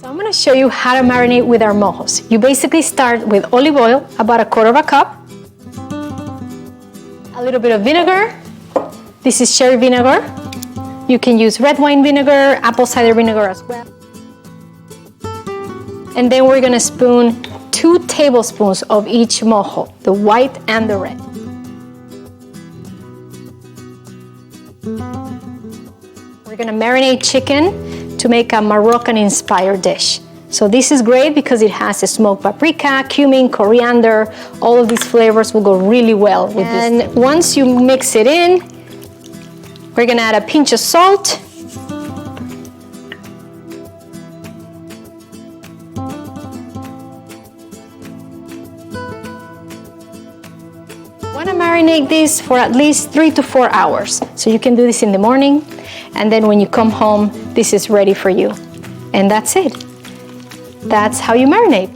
So I'm gonna show you how to marinate with our mojos. You basically start with olive oil, about 1/4 cup, a little bit of vinegar. This is cherry vinegar. You can use red wine vinegar, apple cider vinegar as well. And then we're gonna spoon 2 tablespoons of each mojo, the white and the red. We're gonna marinate chicken to make a Moroccan-inspired dish. So this is great because it has a smoked paprika, cumin, coriander. All of these flavors will go really well with this. And once you mix it in, we're gonna add a pinch of salt. Want to marinate this for at least 3 to 4 hours. So you can do this in the morning, and then when you come home, this is ready for you. And that's it. That's how you marinate.